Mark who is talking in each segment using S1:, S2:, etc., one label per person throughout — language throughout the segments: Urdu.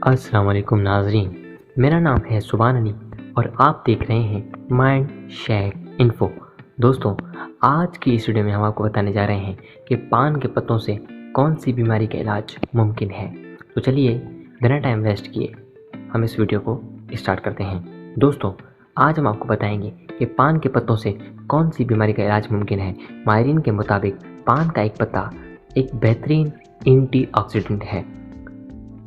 S1: السلام علیکم ناظرین، میرا نام ہے سبحان علی اور آپ دیکھ رہے ہیں مائنڈ شیک انفو۔ دوستوں، آج کی اس ویڈیو میں ہم آپ کو بتانے جا رہے ہیں کہ پان کے پتوں سے کون سی بیماری کا علاج ممکن ہے۔ تو چلیے بنا ٹائم ویسٹ کیے ہم اس ویڈیو کو اسٹارٹ کرتے ہیں۔ دوستوں، آج ہم آپ کو بتائیں گے کہ پان کے پتوں سے کون سی بیماری کا علاج ممکن ہے۔ ماہرین کے مطابق پان کا ایک پتا ایک بہترین اینٹی آکسیڈنٹ ہے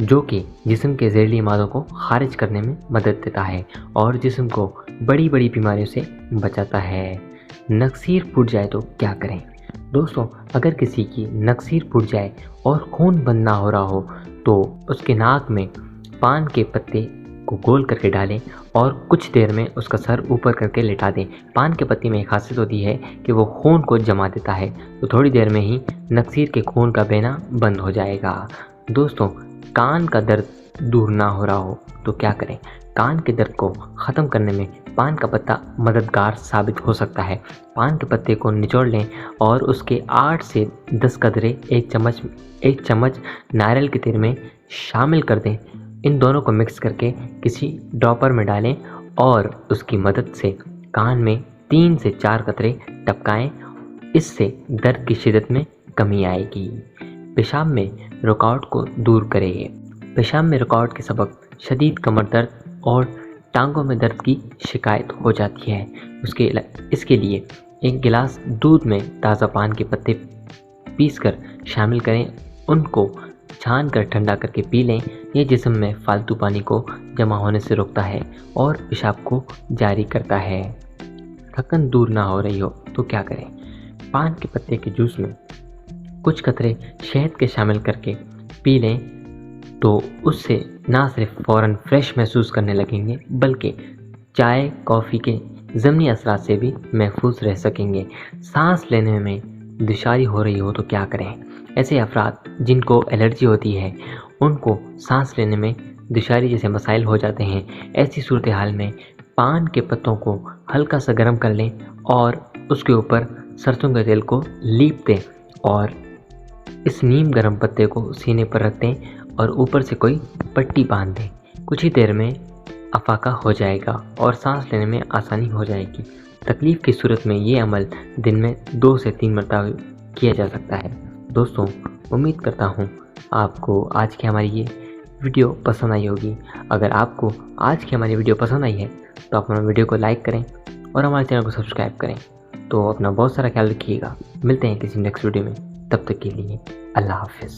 S1: جو کہ جسم کے زہریلی مادوں کو خارج کرنے میں مدد دیتا ہے اور جسم کو بڑی بڑی بیماریوں سے بچاتا ہے۔ نکسیر پھوٹ جائے تو کیا کریں؟ دوستوں، اگر کسی کی نکسیر پھوٹ جائے اور خون بند نہ ہو رہا ہو تو اس کے ناک میں پان کے پتے کو گول کر کے ڈالیں اور کچھ دیر میں اس کا سر اوپر کر کے لٹا دیں۔ پان کے پتے میں ایک خاصیت ہوتی ہے کہ وہ خون کو جما دیتا ہے، تو تھوڑی دیر میں ہی نکسیر کے خون کا بہنا بند ہو جائے گا۔ دوستوں، کان کا درد دور نہ ہو رہا ہو تو کیا کریں؟ کان کے درد کو ختم کرنے میں پان کا پتا مددگار ثابت ہو سکتا ہے۔ پان کے پتے کو نچوڑ لیں اور اس کے 8 سے 10 قطرے ایک چمچ ناریل کے تیل میں شامل کر دیں۔ ان دونوں کو مکس کر کے کسی ڈراپر میں ڈالیں اور اس کی مدد سے کان میں 3 سے 4 قطرے ٹپکائیں۔ اس سے درد کی شدت میں کمی آئے گی۔ پیشاب میں رکاوٹ کو دور کرے گی۔ پیشاب میں رکاوٹ کے سبب شدید کمر درد اور ٹانگوں میں درد کی شکایت ہو جاتی ہے۔ اس کے لیے ایک گلاس دودھ میں تازہ پان کے پتے پیس کر شامل کریں، ان کو چھان کر ٹھنڈا کر کے پی لیں۔ یہ جسم میں فالتو پانی کو جمع ہونے سے روکتا ہے اور پیشاب کو جاری کرتا ہے۔ تھکن دور نہ ہو رہی ہو تو کیا کریں؟ پان کے پتے کے جوس میں کچھ قطرے شہد کے شامل کر کے پی لیں تو اس سے نہ صرف فوراً فریش محسوس کرنے لگیں گے بلکہ چائے کافی کے ضمنی اثرات سے بھی محفوظ رہ سکیں گے۔ سانس لینے میں دشواری ہو رہی ہو تو کیا کریں؟ ایسے افراد جن کو الرجی ہوتی ہے ان کو سانس لینے میں دشواری جیسے مسائل ہو جاتے ہیں۔ ایسی صورتحال میں پان کے پتوں کو ہلکا سا گرم کر لیں اور اس کے اوپر سرسوں کے تیل کو لیپ دیں اور اس نیم گرم پتے کو سینے پر رکھ دیں اور اوپر سے کوئی پٹی باندھ دیں۔ کچھ ہی دیر میں افاقہ ہو جائے گا اور سانس لینے میں آسانی ہو جائے گی۔ تکلیف کی صورت میں یہ عمل دن میں 2 سے 3 مرتبہ کیا جا سکتا ہے۔ دوستوں، امید کرتا ہوں آپ کو آج کی ہماری یہ ویڈیو پسند آئی ہوگی۔ اگر آپ کو آج کی ہماری ویڈیو پسند آئی ہے تو آپ ہماری ویڈیو کو لائک کریں اور ہمارے چینل کو سبسکرائب کریں۔ تو اپنا بہت سارا خیال رکھیے گا۔ ملتے ہیں کسی نیکسٹ ویڈیو میں، تب تک کے لیے اللہ حافظ۔